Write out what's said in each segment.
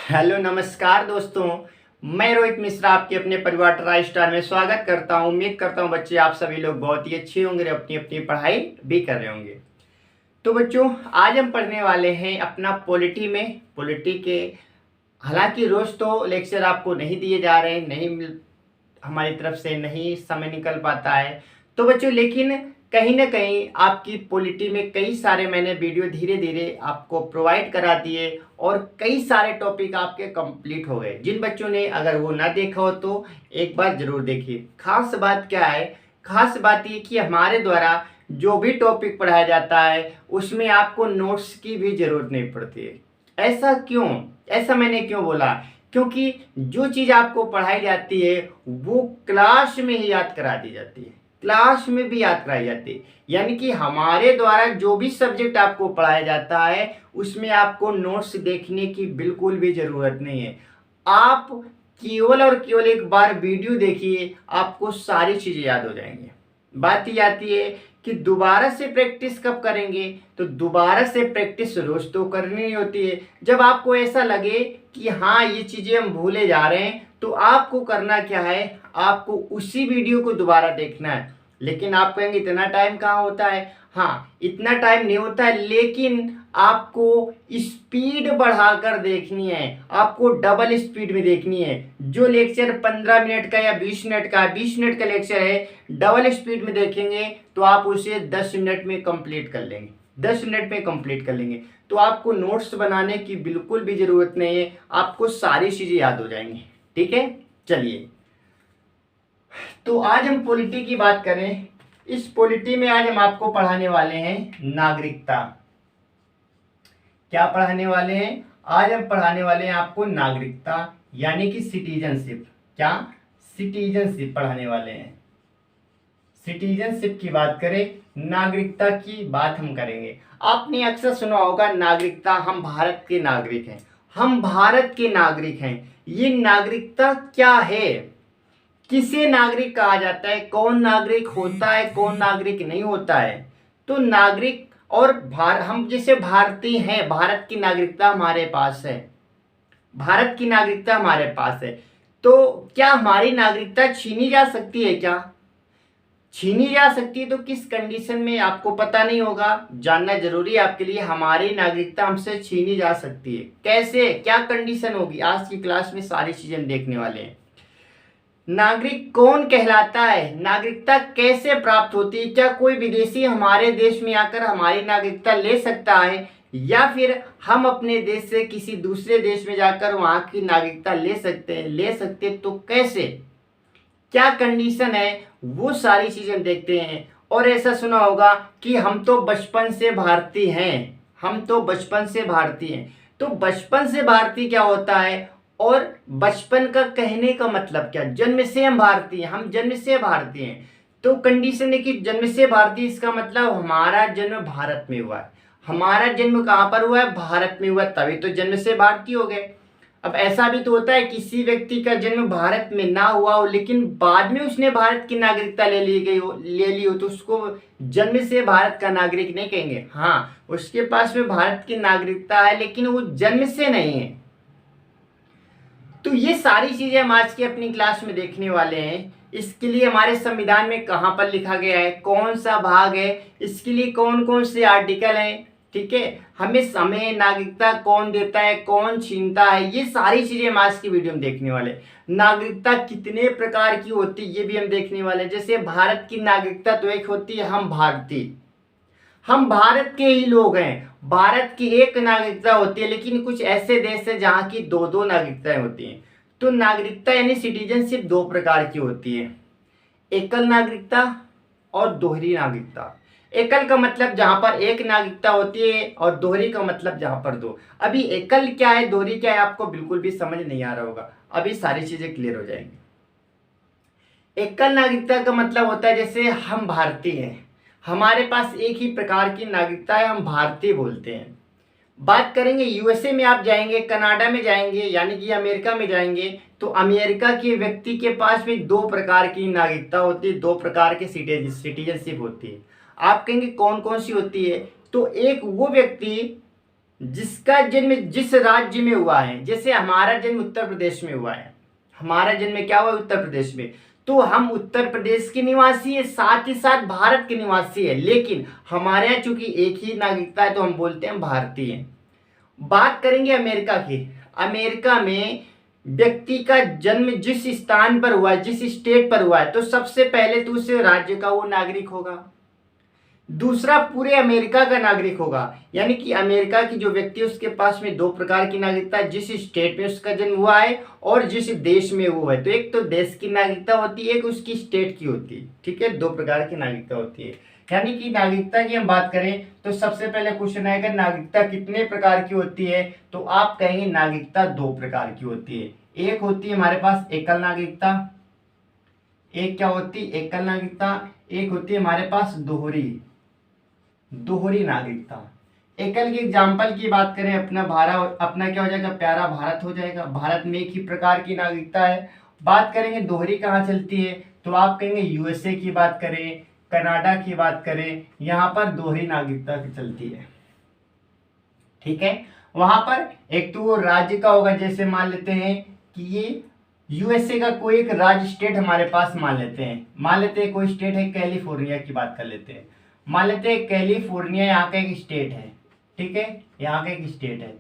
Hello नमस्कार दोस्तों। मैं रोहित मिश्रा आपके अपने परिवार ट्राई स्टार में स्वागत करता हूं। उम्मीद करता हूं बच्चे आप सभी लोग बहुत ही अच्छे होंगे और अपनी अपनी पढ़ाई भी कर रहे होंगे। तो बच्चों आज हम पढ़ने वाले हैं अपना पॉलिटी के। हालांकि रोज तो लेक्चर आपको नहीं दिए जा रहे हैं, हमारी तरफ से नहीं समय निकल पाता है। तो बच्चों लेकिन कहीं ना कहीं आपकी पॉलिटी में कई सारे मैंने वीडियो धीरे धीरे आपको प्रोवाइड करा दिए और कई सारे टॉपिक आपके कंप्लीट हो गए। जिन बच्चों ने अगर वो ना देखा हो तो एक बार जरूर देखिए। खास बात क्या है, खास बात ये कि हमारे द्वारा जो भी टॉपिक पढ़ाया जाता है उसमें आपको नोट्स की भी जरूरत नहीं पड़ती है। ऐसा क्यों, ऐसा मैंने क्यों बोला? क्योंकि जो चीज़ आपको पढ़ाई जाती है वो क्लास में ही याद करा दी जाती है, क्लास में भी याद कराई जाती है। यानी कि हमारे द्वारा जो भी सब्जेक्ट आपको पढ़ाया जाता है उसमें आपको नोट्स देखने की बिल्कुल भी ज़रूरत नहीं है। आप केवल और केवल एक बार वीडियो देखिए, आपको सारी चीज़ें याद हो जाएंगी। बात ये आती है कि दोबारा से प्रैक्टिस कब करेंगे, तो दोबारा से प्रैक्टिस रोज तो करनी होती है। जब आपको ऐसा लगे कि हाँ ये चीज़ें हम भूले जा रहे हैं तो आपको करना क्या है, आपको उसी वीडियो को दोबारा देखना है। लेकिन आप कहेंगे इतना टाइम कहाँ होता है? हाँ इतना टाइम नहीं होता है, लेकिन आपको स्पीड बढ़ाकर देखनी है, आपको डबल स्पीड में देखनी है। जो लेक्चर 15 मिनट का या 20 मिनट का 20 मिनट का लेक्चर है, डबल स्पीड में देखेंगे तो आप उसे 10 मिनट में कंप्लीट कर लेंगे, 10 मिनट में कंप्लीट कर लेंगे। तो आपको नोट्स बनाने की बिल्कुल भी ज़रूरत नहीं है, आपको सारी चीज़ें याद हो जाएंगी। ठीक है, चलिए तो आज हम पॉलिटी की बात करें। इस पॉलिटी में आज हम आपको पढ़ाने वाले हैं नागरिकता। क्या पढ़ाने वाले हैं? आज हम पढ़ाने वाले हैं आपको नागरिकता यानी कि सिटीजनशिप। क्या? सिटीजनशिप पढ़ाने वाले हैं। सिटीजनशिप की बात करें, नागरिकता की बात हम करेंगे। आपने अक्सर सुना होगा नागरिकता, हम भारत के नागरिक हैं, हम भारत के नागरिक हैं। ये नागरिकता क्या है? किसे नागरिक कहा जाता है? कौन नागरिक होता है, कौन नागरिक नहीं होता है? तो नागरिक और हम जैसे भारतीय हैं, भारत की नागरिकता हमारे पास है, भारत की नागरिकता हमारे पास है। तो क्या हमारी नागरिकता छीनी जा सकती है? क्या छीनी जा सकती है? तो किस कंडीशन में आपको पता नहीं होगा, जानना जरूरी है आपके लिए। हमारी नागरिकता हमसे छीनी जा सकती है, कैसे, क्या कंडीशन होगी? आज की क्लास में सारी चीजें देखने वाले हैं। नागरिक कौन कहलाता है, नागरिकता कैसे प्राप्त होती है, क्या कोई विदेशी हमारे देश में आकर हमारी नागरिकता ले सकता है, या फिर हम अपने देश से किसी दूसरे देश में जाकर वहां की नागरिकता ले सकते हैं? ले सकते तो कैसे, क्या कंडीशन है, वो सारी चीजें देखते हैं। और ऐसा सुना होगा कि हम तो बचपन से भारतीय हैं, हम तो बचपन से भारतीय हैं। तो बचपन से भारतीय क्या होता है और बचपन का कहने का मतलब क्या? जन्म से हम भारतीय हैं, हम जन्म से भारतीय हैं। तो कंडीशन है कि जन्म से भारतीय, इसका मतलब हमारा जन्म भारत में हुआ है। हमारा जन्म कहाँ पर हुआ है? भारत में हुआ, तभी तो जन्म से भारतीय हो गए। अब ऐसा भी तो होता है किसी व्यक्ति का जन्म भारत में ना हुआ हो लेकिन बाद में उसने भारत की नागरिकता ले ली हो तो उसको जन्म से भारत का नागरिक नहीं कहेंगे। हाँ उसके पास में भारत की नागरिकता है लेकिन वो जन्म से नहीं है। तो ये सारी चीजें हम आज की अपनी क्लास में देखने वाले हैं। इसके लिए हमारे संविधान में कहाँ पर लिखा गया है, कौन सा भाग है, इसके लिए कौन कौन से आर्टिकल हैं, ठीक है, हमें नागरिकता कौन देता है, कौन छीनता है, ये सारी चीजें हम आज की वीडियो में देखने वाले हैं। नागरिकता कितने प्रकार की होती है ये भी हम देखने वाले हैं। जैसे भारत की नागरिकता तो एक होती है, हम भारतीय, हम भारत के ही लोग हैं, भारत की एक नागरिकता होती है। लेकिन कुछ ऐसे देश है जहाँ की दो दो नागरिकताएं होती हैं। तो नागरिकता यानी सिटीजनशिप दो प्रकार की होती है, एकल नागरिकता और दोहरी नागरिकता। एकल का मतलब जहां पर एक नागरिकता होती है और दोहरी का मतलब जहां पर दो। अभी एकल क्या है, दोहरी क्या है, आपको बिल्कुल भी समझ नहीं आ रहा होगा, अभी सारी चीजें क्लियर हो जाएंगी। एकल नागरिकता का मतलब होता है जैसे हम भारतीय हैं, हमारे पास एक ही प्रकार की नागरिकता है, हम भारतीय बोलते हैं। बात करेंगे यूएसए में आप जाएंगे, कनाडा में जाएंगे, यानी कि अमेरिका में जाएंगे, तो अमेरिका के व्यक्ति के पास में दो प्रकार की नागरिकता होती है, दो प्रकार के सिटीजनशिप होती है। आप कहेंगे कौन कौन सी होती है? तो एक वो व्यक्ति जिसका जन्म जिस राज्य में हुआ है, जैसे हमारा जन्म उत्तर प्रदेश में हुआ है, हमारा जन्म क्या हुआ उत्तर प्रदेश में, तो हम उत्तर प्रदेश के निवासी है, साथ ही साथ भारत के निवासी है, लेकिन हमारे यहाँ चूंकि एक ही नागरिकता है तो हम बोलते हैं भारतीय हैं। बात करेंगे अमेरिका की। अमेरिका में व्यक्ति का जन्म जिस स्थान पर हुआ है, जिस स्टेट पर हुआ है, तो सबसे पहले तो उस राज्य का वो नागरिक होगा। दूसरा पूरे अमेरिका का नागरिक होगा, यानी कि अमेरिका की जो व्यक्ति है उसके पास में दो प्रकार की नागरिकता है, जिस स्टेट में उसका जन्म हुआ है और जिस देश में वो है। तो एक तो देश की नागरिकता होती है, एक उसकी स्टेट की होती है। ठीक है, दो प्रकार की नागरिकता होती है। यानी कि नागरिकता की हम बात करें तो सबसे पहले क्वेश्चन आएगा नागरिकता कितने प्रकार की होती है, तो आप कहेंगे नागरिकता दो प्रकार की होती है। एक होती है हमारे पास एकल नागरिकता, एक क्या होती है एकल नागरिकता, एक होती है हमारे पास दोहरी नागरिकता। एकल की एग्जाम्पल की बात करें, अपना क्या हो जाएगा, प्यारा भारत हो जाएगा। भारत में एक ही प्रकार की नागरिकता है। बात करेंगे दोहरी कहाँ चलती है, तो आप कहेंगे यूएसए की बात करें, कनाडा की बात करें, यहाँ पर दोहरी नागरिकता की चलती है। ठीक है, वहां पर एक तो वो राज्य का होगा, जैसे मान लेते हैं कि ये यूएसए का कोई एक राज्य स्टेट हमारे पास मान लेते हैं कोई स्टेट है, कैलिफोर्निया की बात कर लेते हैं। मान लेते हैं कैलिफोर्निया यहाँ का एक स्टेट है। ठीक है, यहाँ का एक स्टेट है।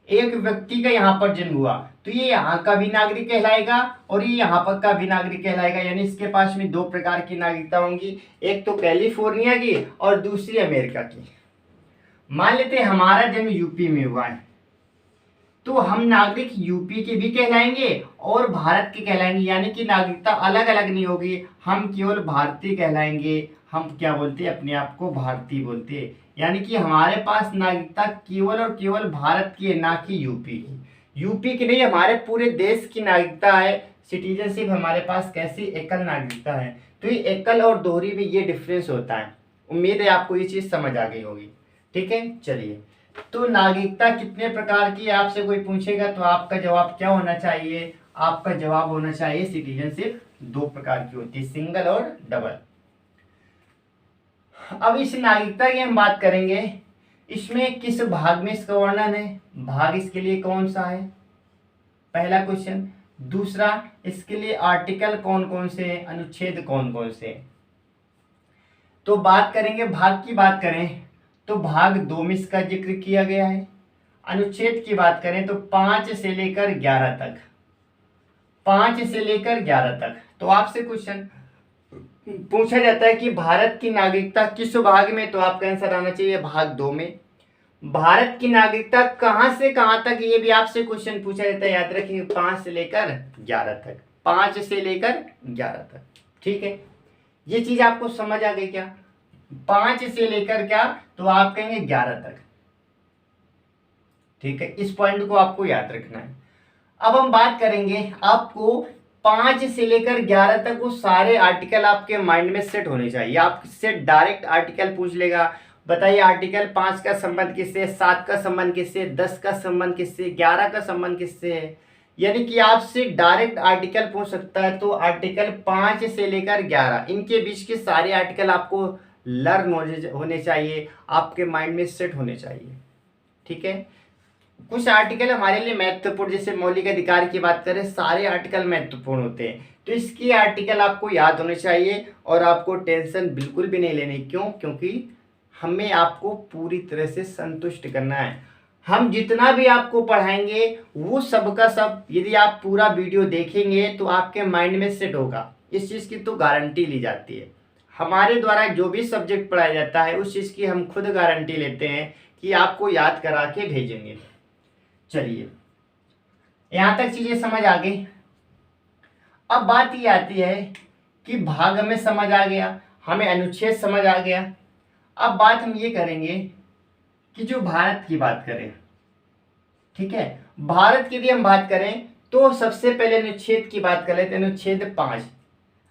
एक व्यक्ति का यहाँ पर जन्म हुआ तो ये यहाँ का भी नागरिक कहलाएगा और ये यहाँ पर का भी नागरिक कहलाएगा, यानी इसके पास में दो प्रकार की नागरिकता होंगी, एक तो कैलिफोर्निया की और दूसरी अमेरिका की। मान लेते हैं हमारा जन्म यूपी में हुआ है, तो हम नागरिक यूपी के भी कहलाएंगे और भारत के कहलाएंगे, यानी कि नागरिकता अलग अलग नहीं होगी, हम केवल भारतीय कहलाएंगे। हम क्या बोलते हैं, अपने आप को भारतीय बोलते हैं, यानी कि हमारे पास नागरिकता केवल और केवल भारत की है, ना कि यूपी की। यूपी की नहीं, हमारे पूरे देश की नागरिकता है। सिटीजनशिप हमारे पास कैसी एकल नागरिकता है। तो ये एकल और दोहरी में ये डिफरेंस होता है। उम्मीद है आपको ये चीज समझ आ गई होगी। ठीक है, चलिए, तो नागरिकता कितने प्रकार की है, आपसे कोई पूछेगा तो आपका जवाब क्या होना चाहिए, आपका जवाब होना चाहिए सिटीजनशिप दो प्रकार की होती है, सिंगल और डबल। अब इस नागरिकता की हम बात करेंगे, इसमें किस भाग में इसका वर्णन है, भाग इसके लिए कौन सा है, पहला क्वेश्चन। दूसरा, इसके लिए आर्टिकल कौन कौन से हैं, अनुच्छेद कौन कौन से हैं। तो बात करेंगे, भाग की बात करें तो भाग 2 में इसका जिक्र किया गया है। अनुच्छेद की बात करें तो 5 से लेकर 11 तक, 5 से लेकर 11 तक। तो आपसे क्वेश्चन पूछा जाता है कि भारत की नागरिकता किस भाग में, तो आपका आंसर आना चाहिए भाग 2 में। भारत की नागरिकता कहां से कहां तक, ये भी आपसे क्वेश्चन पूछा जाता है, याद रखिए 5 से लेकर 11 तक, 5 से लेकर 11 तक। ठीक है, ये चीज आपको समझ आ गई क्या, 5 से लेकर क्या, तो आप कहेंगे 11 तक। ठीक है, इस पॉइंट को आपको याद रखना है। अब हम बात करेंगे, आपको 5 से लेकर 11 तक वो सारे आर्टिकल आपके माइंड में सेट होने चाहिए। आपसे डायरेक्ट आर्टिकल पूछ लेगा, बताइए आर्टिकल 5 का संबंध किससे, 7 का संबंध किससे, 10 का संबंध किससे, 11 का संबंध किससे है, यानी कि आपसे डायरेक्ट आर्टिकल पूछ सकता है। तो आर्टिकल 5 से लेकर 11 इनके बीच के सारे आर्टिकल आपको लर्न होने चाहिए, आपके माइंड में सेट होने चाहिए। ठीक है, कुछ आर्टिकल हमारे लिए महत्वपूर्ण, जैसे मौलिक अधिकार की बात करें, सारे आर्टिकल महत्वपूर्ण होते हैं, तो इसकी आर्टिकल आपको याद होने चाहिए और आपको टेंशन बिल्कुल भी नहीं लेनी। क्यों, क्योंकि हमें आपको पूरी तरह से संतुष्ट करना है। हम जितना भी आपको पढ़ाएंगे वो सब का सब, यदि आप पूरा वीडियो देखेंगे तो आपके माइंड में सेट होगा, इस चीज़ की तो गारंटी ली जाती है। हमारे द्वारा जो भी सब्जेक्ट पढ़ाया जाता है उस चीज़ की हम खुद गारंटी लेते हैं कि आपको याद करा के भेजेंगे। चलिए, यहां तक चीजें समझ आ गई। अब बात ये आती है कि भाग हमें समझ आ गया, हमें अनुच्छेद समझ आ गया। अब बात हम ये करेंगे कि जो भारत की बात करें, ठीक है, भारत की यदि हम बात करें तो सबसे पहले अनुच्छेद की बात कर लेते हैं। अनुच्छेद 5,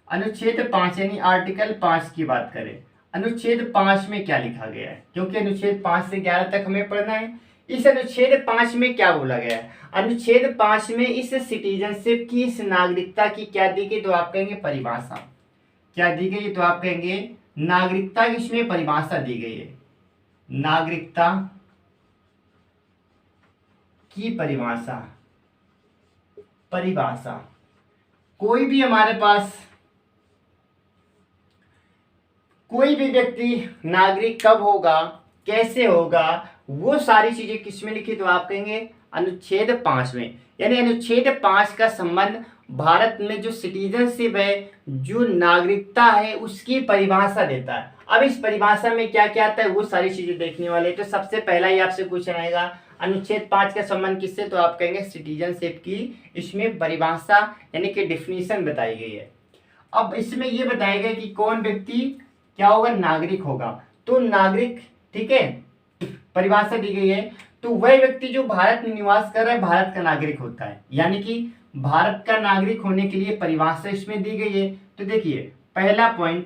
अनुच्छेद 5 यानी आर्टिकल 5 की बात करें, अनुच्छेद 5 में क्या लिखा गया है, क्योंकि अनुच्छेद 5 से 11 तक हमें पढ़ना है। इस अनुच्छेद 5 में क्या बोला गया है, अनुच्छेद 5 में इस सिटीजनशिप की, इस नागरिकता की क्या दी गई, तो आप कहेंगे परिभाषा। क्या दी गई, तो आप कहेंगे नागरिकता की इसमें परिभाषा दी गई है। नागरिकता की परिभाषा, परिभाषा कोई भी हमारे पास कोई भी व्यक्ति नागरिक कब होगा, कैसे होगा, वो सारी चीजें किसमें लिखी, तो आप कहेंगे अनुच्छेद 5 में। यानी अनुच्छेद 5 का संबंध भारत में जो सिटीजनशिप है, जो नागरिकता है, उसकी परिभाषा देता है। अब इस परिभाषा में क्या क्या आता है वो सारी चीजें देखने वाले। तो सबसे पहला ही आपसे क्वेश्चन आएगा, अनुच्छेद 5 का संबंध किससे, तो आप कहेंगे सिटीजनशिप की इसमें परिभाषा यानी कि डिफिनीशन बताई गई है। अब इसमें यह बताया गया कि कौन व्यक्ति क्या होगा, नागरिक होगा। तो नागरिक, ठीक है, परिभाषा दी गई है, तो वह व्यक्ति जो भारत में निवास कर रहा है भारत का नागरिक होता है। यानी कि भारत का नागरिक होने के लिए परिभाषा इसमें दी गई है। तो देखिए पहला पॉइंट,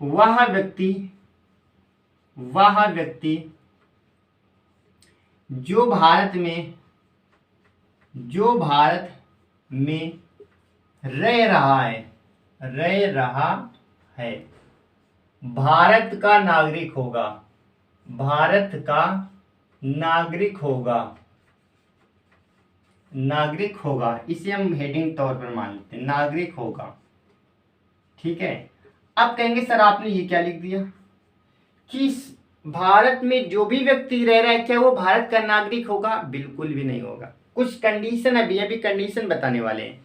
वह व्यक्ति जो भारत में रह रहा है भारत का नागरिक होगा, भारत का नागरिक होगा, इसे हम हेडिंग तौर पर मान लेते हैं, नागरिक होगा। ठीक है, अब कहेंगे सर आपने ये क्या लिख दिया कि भारत में जो भी व्यक्ति रह रहा है क्या वो भारत का नागरिक होगा, बिल्कुल भी नहीं होगा। कुछ कंडीशन अभी कंडीशन बताने वाले हैं।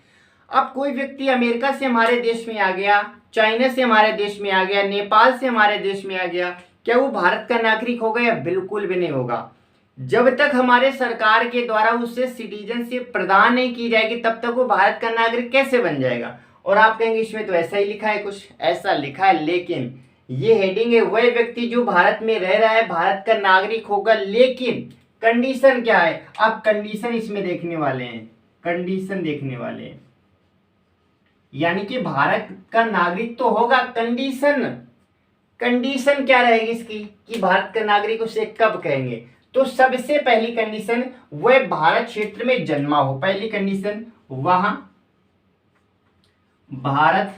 अब कोई व्यक्ति अमेरिका से हमारे देश में आ गया, चाइना से हमारे देश में आ गया, नेपाल से हमारे देश में आ गया, क्या वो भारत का नागरिक होगा, या बिल्कुल भी नहीं होगा। जब तक हमारे सरकार के द्वारा उसे सिटीजनशिप प्रदान नहीं की जाएगी तब तक वो भारत का नागरिक कैसे बन जाएगा। और आप कहेंगे इसमें तो ऐसा ही लिखा है, कुछ ऐसा लिखा है, लेकिन ये हेडिंग है, वह व्यक्ति जो भारत में रह रहा है भारत का नागरिक होगा, लेकिन कंडीशन क्या है। आप कंडीशन इसमें देखने वाले हैं, कंडीशन देखने वाले हैं, यानी कि भारत का नागरिक तो होगा, कंडीशन क्या रहेगी इसकी कि भारत का नागरिक उसे कब कहेंगे। तो सबसे पहली कंडीशन वह भारत क्षेत्र में जन्मा हो। पहली कंडीशन वहां भारत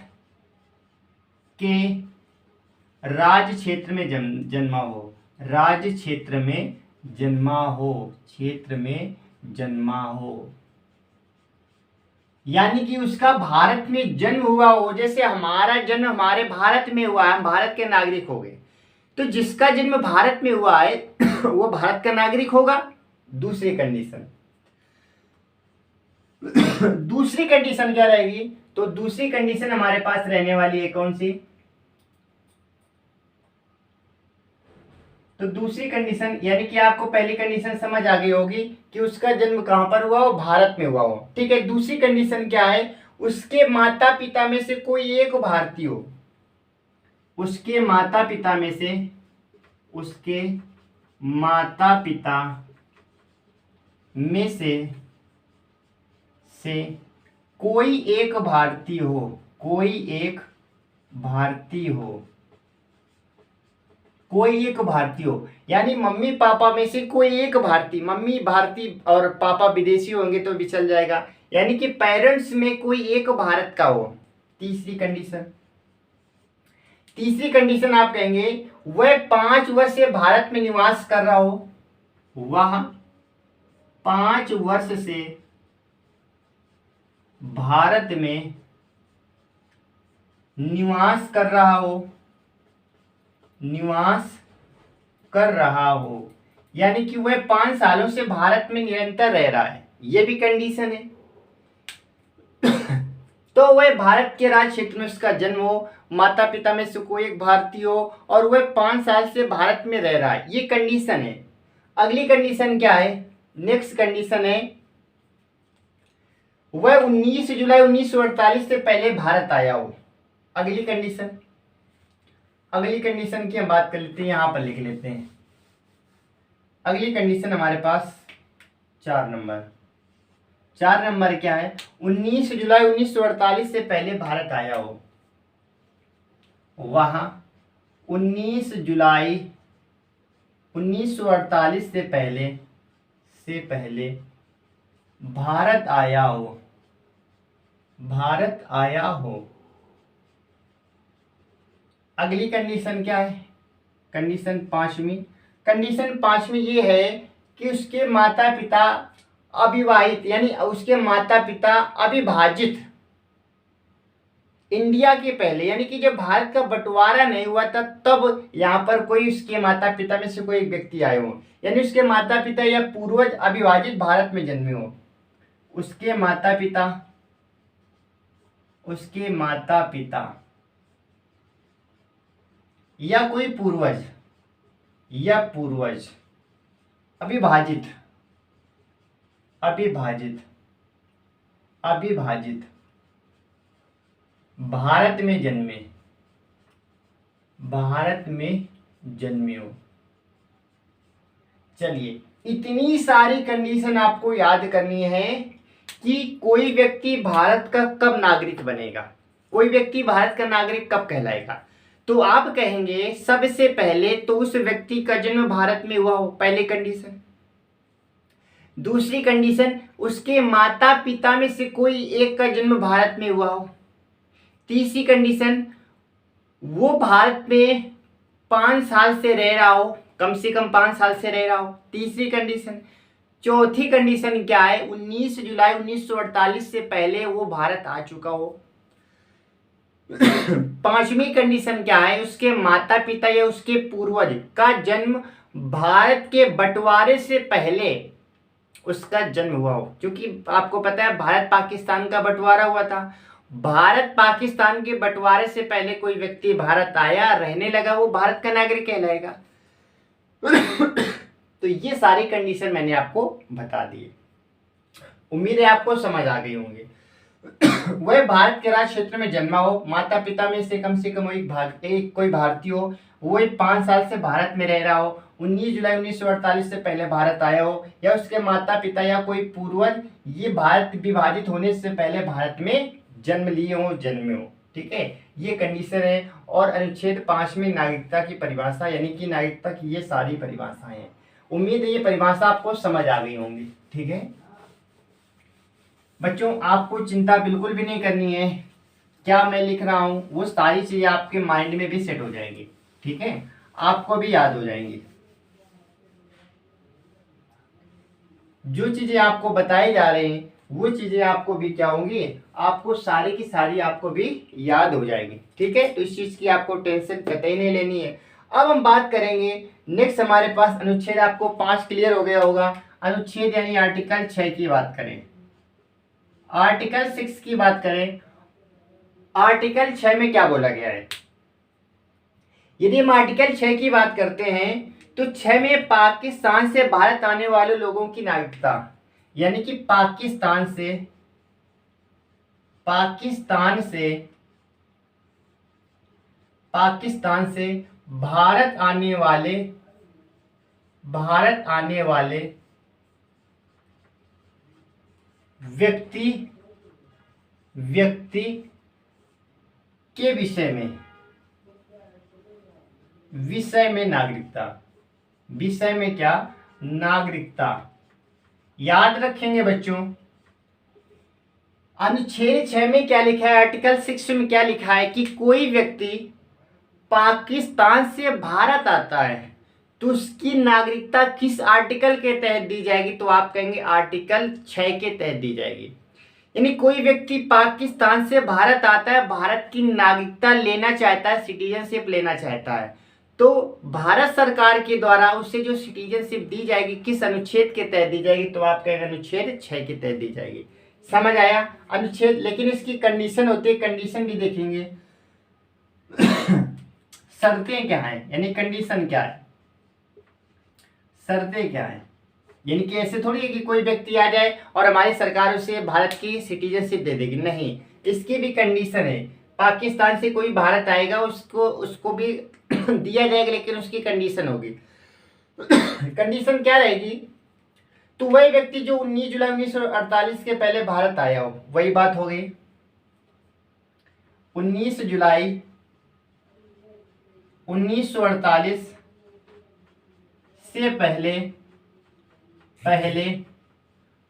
के राज्य क्षेत्र में जन्मा हो, राज्य क्षेत्र में जन्मा हो, यानी कि उसका भारत में जन्म हुआ हो। जैसे हमारा जन्म हमारे भारत में हुआ है, हम भारत के नागरिक हो गए, तो जिसका जन्म भारत में हुआ है वो भारत का नागरिक होगा। दूसरी कंडीशन दूसरी कंडीशन क्या रहेगी, तो दूसरी कंडीशन हमारे पास रहने वाली है कौन सी, तो दूसरी कंडीशन यानी कि आपको पहली कंडीशन समझ आ गई होगी कि उसका जन्म कहां पर हुआ हो, भारत में हुआ हो। ठीक है, दूसरी कंडीशन क्या है, उसके माता पिता में से कोई एक भारतीय हो, उसके माता पिता में से कोई एक भारतीय हो, यानी मम्मी पापा में से कोई एक भारतीय, मम्मी भारतीय और पापा विदेशी होंगे तो भी चल जाएगा, यानी कि पेरेंट्स में कोई एक भारत का हो। तीसरी कंडीशन आप कहेंगे वह 5 वर्ष से भारत में निवास कर रहा हो, वह 5 वर्ष से भारत में निवास कर रहा हो, यानी कि वह 5 सालों से भारत में निरंतर रह रहा है, यह भी कंडीशन है। तो वह भारत के राज्य क्षेत्र में उसका जन्म हो, माता पिता में से कोई एक भारतीय हो और वह 5 साल से भारत में रह रहा है, ये कंडीशन है। अगली कंडीशन क्या है, नेक्स्ट कंडीशन है वह 19 जुलाई 1948 से पहले भारत आया हो। अगली कंडीशन की हम बात कर लेते हैं, यहां पर लिख लेते हैं। अगली कंडीशन हमारे पास 4 नंबर क्या है, 19 जुलाई 1948 से पहले भारत आया हो, वहां 19 जुलाई 1948 से पहले भारत आया हो। अगली कंडीशन क्या है, कंडीशन पांचवी ये है कि उसके माता पिता अविवाहित यानी उसके माता पिता अविभाजित इंडिया के पहले, यानी कि जब भारत का बंटवारा नहीं हुआ था तब यहाँ पर कोई उसके माता पिता में से कोई एक व्यक्ति आए हो, यानी उसके माता पिता या पूर्वज अविभाजित भारत में जन्मे हो। उसके माता पिता या कोई पूर्वज अविभाजित भारत में जन्मे हो। चलिए, इतनी सारी कंडीशन आपको याद करनी है कि कोई व्यक्ति भारत का कब नागरिक बनेगा, कोई व्यक्ति भारत का नागरिक कब कहलाएगा। तो आप कहेंगे सबसे पहले तो उस व्यक्ति का जन्म भारत में हुआ हो, पहली कंडीशन। दूसरी कंडीशन, उसके माता पिता में से कोई एक का जन्म भारत में हुआ हो। तीसरी कंडीशन, वो भारत में 5 साल से रह रहा हो, कम से कम 5 साल से रह रहा हो, तीसरी कंडीशन। चौथी कंडीशन क्या है, 19 जुलाई 1948 से पहले वो भारत आ चुका हो। पांचवी कंडीशन क्या है, उसके माता पिता या उसके पूर्वज का जन्म भारत के बंटवारे से पहले उसका जन्म हुआ हो। क्योंकि आपको पता है भारत पाकिस्तान का बंटवारा हुआ था, भारत पाकिस्तान के बंटवारे से पहले कोई व्यक्ति भारत आया, रहने लगा, वो भारत का नागरिक कहलाएगा। तो ये सारी कंडीशन मैंने आपको बता दी। उम्मीद है आपको समझ आ गई होंगी। वह भारत के राज्य क्षेत्र में जन्मा हो, माता पिता में से कम एक कोई भारतीय हो, वो 5 साल से भारत में रह रहा हो, 19 जुलाई 1948 से पहले भारत आया हो, या उसके माता पिता या कोई पूर्वज ये भारत विभाजित होने से पहले भारत में जन्म लिए हो, जन्मे हो। ठीक है, ये कंडीशन है। और अनुच्छेद 5 में नागरिकता की परिभाषा, यानी कि नागरिकता की ये सारी परिभाषाएं हैं। उम्मीद है ये परिभाषा आपको समझ आ गई होंगी। ठीक है बच्चों, आपको चिंता बिल्कुल भी नहीं करनी है, क्या मैं लिख रहा हूं वो सारी चीजें आपके माइंड में भी सेट हो जाएगी। ठीक है, आपको भी याद हो जाएंगी। जो चीजें आपको बताई जा रही हैं वो चीजें आपको भी क्या होंगी, आपको सारी की सारी आपको भी याद हो जाएगी। ठीक है, तो इस चीज की आपको टेंशन कतई नहीं लेनी है। अब हम बात करेंगे नेक्स्ट, हमारे पास अनुच्छेद आपको 5 क्लियर हो गया होगा। अनुच्छेद यानी आर्टिकल 6 की बात करें, आर्टिकल 6 की बात करें। आर्टिकल 6 में क्या बोला गया है, यदि हम आर्टिकल 6 की बात करते हैं तो 6 में पाकिस्तान से भारत आने वाले लोगों की नागरिकता, यानी कि पाकिस्तान से भारत आने वाले व्यक्ति के विषय में नागरिकता, विषय में क्या, नागरिकता। याद रखेंगे बच्चों, अनुच्छेद 6 में क्या लिखा है, आर्टिकल 6 में क्या लिखा है कि कोई व्यक्ति पाकिस्तान से भारत आता है तो उसकी नागरिकता किस आर्टिकल के तहत दी जाएगी, तो आप कहेंगे आर्टिकल 6 के तहत दी जाएगी। यानी कोई व्यक्ति पाकिस्तान से भारत आता है, भारत की नागरिकता लेना चाहता है, सिटीजनशिप लेना चाहता है, तो भारत सरकार के द्वारा उसे जो सिटीजनशिप दी जाएगी किस अनुच्छेद के तहत दी जाएगी, तो आप कहेंगे अनुच्छेद 6 के तहत दी जाएगी। समझ आया अनुच्छेद, लेकिन इसकी कंडीशन होती है, कंडीशन भी देखेंगे। शर्तें क्या है, यानी कंडीशन क्या है, शर्तें क्या है, यानी कि ऐसे थोड़ी है कि कोई व्यक्ति आ जाए और हमारी सरकार उसे भारत की सिटीजनशिप दे देगी, नहीं, इसकी भी कंडीशन है। पाकिस्तान से कोई भारत आएगा उसको भी दिया जाएगा, लेकिन उसकी कंडीशन होगी। कंडीशन क्या रहेगी, तो वही व्यक्ति जो 19 जुलाई 1948 के पहले भारत आया हो, वही बात हो गई। 19 जुलाई 1948 से पहले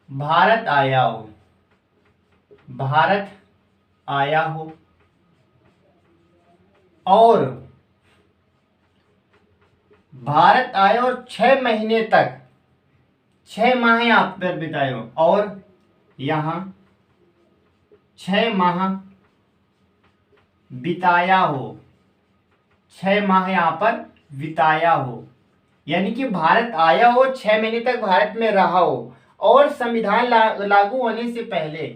भारत आया हो और भारत आए और 6 महीने तक 6 माह यहाँ पर बिताए हो और यहाँ 6 माह बिताया हो, 6 माह यहाँ पर बिताया हो, यानी कि भारत आया हो, 6 महीने तक भारत में रहा हो और संविधान लागू होने से पहले,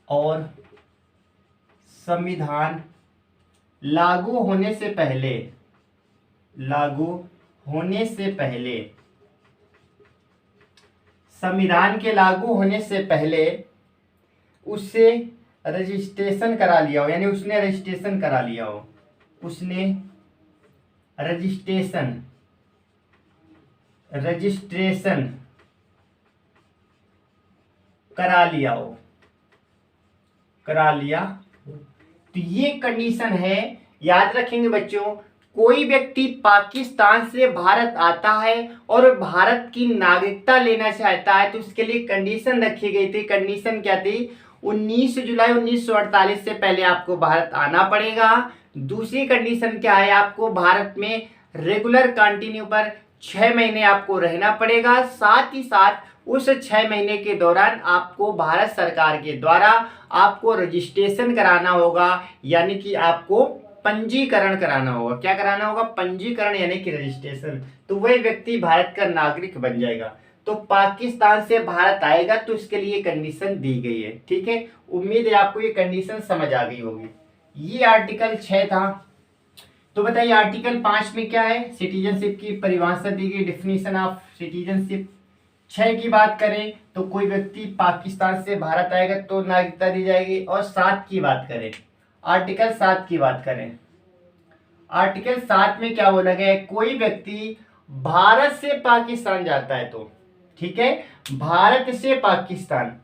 और संविधान लागू होने से पहले, लागू होने से पहले, संविधान के लागू होने से पहले उससे रजिस्ट्रेशन करा लिया हो, यानी उसने रजिस्ट्रेशन करा लिया हो, उसने रजिस्ट्रेशन करा लिया हो, करा लिया। तो ये कंडीशन है, याद रखेंगे बच्चों। कोई व्यक्ति पाकिस्तान से भारत आता है और भारत की नागरिकता लेना चाहता है तो उसके लिए कंडीशन रखी गई थी। कंडीशन क्या थी? 19 जुलाई 1948 से पहले आपको भारत आना पड़ेगा। दूसरी कंडीशन क्या है? आपको भारत में रेगुलर कंटिन्यू पर 6 महीने आपको रहना पड़ेगा। साथ ही साथ उस 6 महीने के दौरान आपको भारत सरकार के द्वारा आपको रजिस्ट्रेशन कराना होगा, यानी कि आपको पंजीकरण कराना होगा। क्या कराना होगा? पंजीकरण, यानी कि रजिस्ट्रेशन। तो वह व्यक्ति भारत का नागरिक बन जाएगा। तो पाकिस्तान से भारत आएगा तो इसके लिए कंडीशन दी गई है। ठीक है, उम्मीद है आपको ये कंडीशन समझ आ गई होगी। ये आर्टिकल 6 था। तो बताइए आर्टिकल 5 में क्या है? सिटीजनशिप की परिभाषा दी गई, डिफिनीशन ऑफ सिटीजनशिप। 6 की बात करें तो कोई व्यक्ति पाकिस्तान से भारत आएगा तो नागरिकता दी जाएगी। और 7 की बात करें, आर्टिकल 7 की बात करें, आर्टिकल 7 में क्या बोला गया है? कोई व्यक्ति भारत से पाकिस्तान जाता है तो, ठीक है, भारत से पाकिस्तान,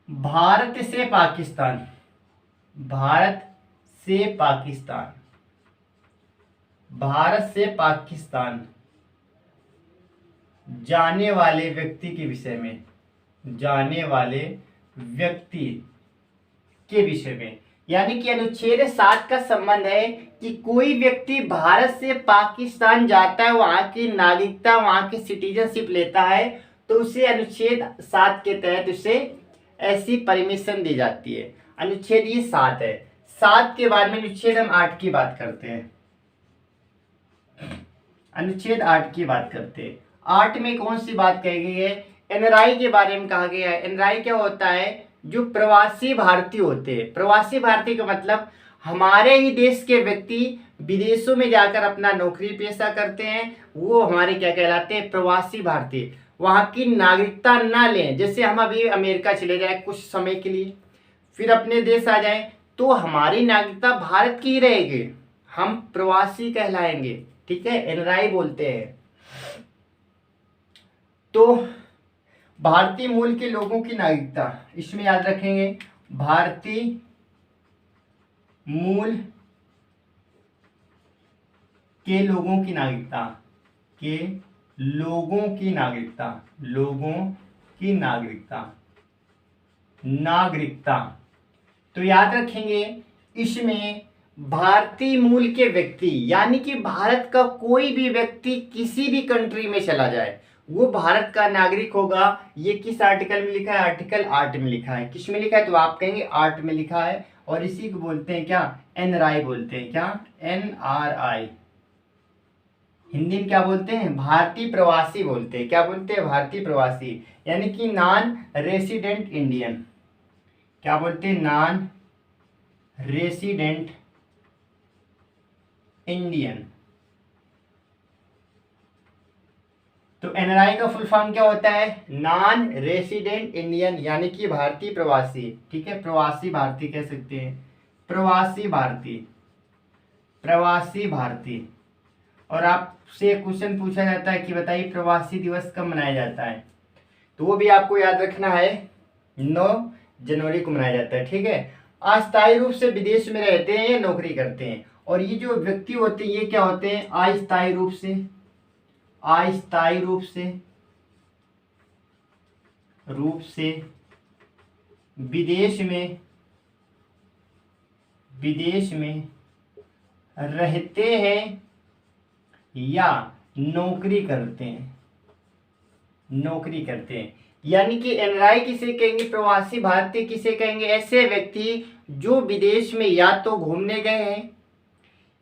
भारत से पाकिस्तान, भारत से पाकिस्तान, भारत से पाकिस्तान जाने वाले व्यक्ति के विषय में, जाने वाले व्यक्ति के विषय में, यानी कि अनुच्छेद 7 का संबंध है कि कोई व्यक्ति भारत से पाकिस्तान जाता है, वहां की नागरिकता, वहां की सिटीजनशिप लेता है तो उसे अनुच्छेद 7 के तहत उसे ऐसी परमिशन दी जाती है। अनुच्छेद ये 7 है। 7 के बाद में अनुच्छेद हम 8 की बात करते हैं। अनुच्छेद 8 की बात करते हैं। 8 में कौन सी बात कही गई है? एनआरआई के बारे में कहा गया है। एनआरआई क्या होता है? जो प्रवासी भारतीय होते हैं। प्रवासी भारतीय का मतलब हमारे ही देश के व्यक्ति विदेशों में जाकर अपना नौकरी पेशा करते हैं, वो हमारे क्या कहलाते हैं? प्रवासी भारतीय। वहां की नागरिकता ना लें, जैसे हम अभी अमेरिका चले जाए कुछ समय के लिए, फिर अपने देश आ जाए तो हमारी नागरिकता भारत की ही रहेगी, हम प्रवासी कहलाएंगे। ठीक है, एनआरआई बोलते हैं। तो भारतीय मूल के लोगों की नागरिकता, इसमें याद रखेंगे भारतीय मूल के लोगों की नागरिकता, के लोगों की नागरिकता, लोगों की नागरिकता, नागरिकता। तो याद रखेंगे इसमें भारतीय मूल के व्यक्ति, यानी कि भारत का कोई भी व्यक्ति किसी भी कंट्री में चला जाए वो भारत का नागरिक होगा। ये किस आर्टिकल में लिखा है? आर्टिकल 8 में लिखा है। किस में लिखा है? तो आप कहेंगे 8 में लिखा है। और इसी को बोलते हैं क्या? एनआरआई बोलते हैं। क्या? एनआरआई। हिंदी में क्या बोलते हैं? भारतीय प्रवासी बोलते हैं। क्या बोलते हैं? भारतीय प्रवासी, यानी कि नॉन रेसिडेंट इंडियन। क्या बोलते हैं? Non resident Indian. तो एनआरआई का फुल फॉर्म क्या होता है? नॉन रेसिडेंट इंडियन, यानी कि भारतीय प्रवासी। ठीक है, प्रवासी भारतीय कह सकते हैं, प्रवासी भारतीय, प्रवासी भारतीय। और आपसे क्वेश्चन पूछा जाता है कि बताइए प्रवासी दिवस कब मनाया जाता है? तो वो भी आपको याद रखना है, 9 जनवरी को मनाया जाता है। ठीक है, अस्थायी रूप से विदेश में रहते हैं या नौकरी करते हैं। और ये जो व्यक्ति होते हैं ये क्या होते हैं? अस्थायी रूप से, अस्थायी रूप से विदेश में रहते हैं या नौकरी करते हैं, नौकरी करते हैं। यानी कि एनआरआई किसे कहेंगे, प्रवासी भारतीय किसे कहेंगे, ऐसे व्यक्ति जो विदेश में या तो घूमने गए हैं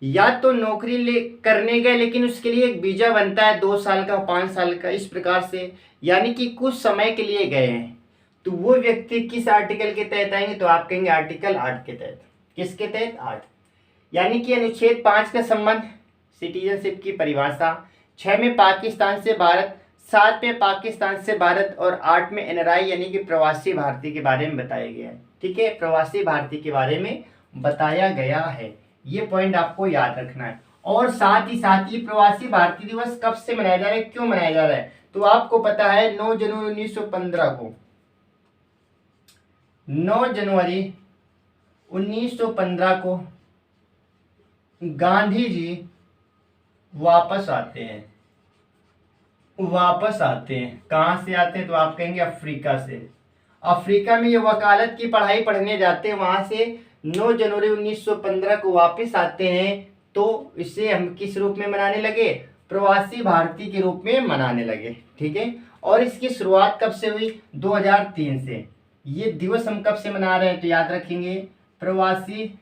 या तो नौकरी ले करने गए, लेकिन उसके लिए एक वीजा बनता है 2 साल का, 5 साल का, इस प्रकार से, यानी कि कुछ समय के लिए गए हैं। तो वो व्यक्ति किस आर्टिकल के तहत आएंगे, तो आप कहेंगे आर्टिकल 8 के तहत। किसके तहत, 8। यानी कि अनुच्छेद 5 का संबंध, सिटीजनशिप की परिभाषा, 6 में पाकिस्तान से भारत, 7 में पाकिस्तान से भारत और 8 में एनआरआई यानी कि प्रवासी भारतीय के बारे में बताया गया है। ठीक है, प्रवासी भारतीय के बारे में बताया गया है, ये पॉइंट आपको याद रखना है। और साथ ही साथ ये प्रवासी भारतीय दिवस कब से मनाया जा रहा है, क्यों मनाया जा रहा है, तो आपको पता है 9 जनवरी 1915 को, 9 जनवरी 1915 को गांधी जी वापस आते हैं, वापस आते हैं। कहाँ से आते हैं, तो आप कहेंगे अफ्रीका से। अफ्रीका में ये वकालत की पढ़ाई पढ़ने जाते हैं, वहां से 9 जनवरी 1915 को वापस आते हैं। तो इसे हम किस रूप में मनाने लगे, प्रवासी भारतीय के रूप में मनाने लगे। ठीक है, और इसकी शुरुआत कब से हुई, 2003 से। ये दिवस हम कब से मना रहे हैं, तो याद रखेंगे प्रवासी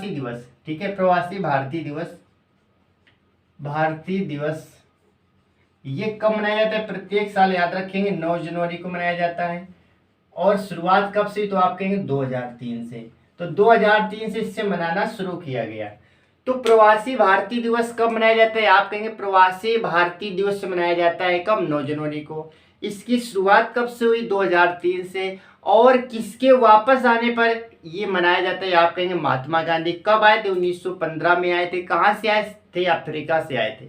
दिवस। ठीक है, प्रवासी भारतीय दिवस ये कब मनाया जाता है, प्रत्येक साल, याद रखेंगे 9 जनवरी को मनाया जाता है। और शुरुआत कब से, तो आप कहेंगे 2003 से। तो 2003 से इससे मनाना शुरू किया गया। तो प्रवासी भारतीय दिवस कब मनाया जाता है, आप कहेंगे प्रवासी भारतीय दिवस मनाया जाता है कब, 9 जनवरी को। इसकी शुरुआत कब से हुई, 2003 से। और किसके वापस आने पर ये मनाया जाता है, आप कहेंगे महात्मा गांधी। कब आए थे, 1915 में आए थे। कहाँ से आए थे, अफ्रीका से आए थे।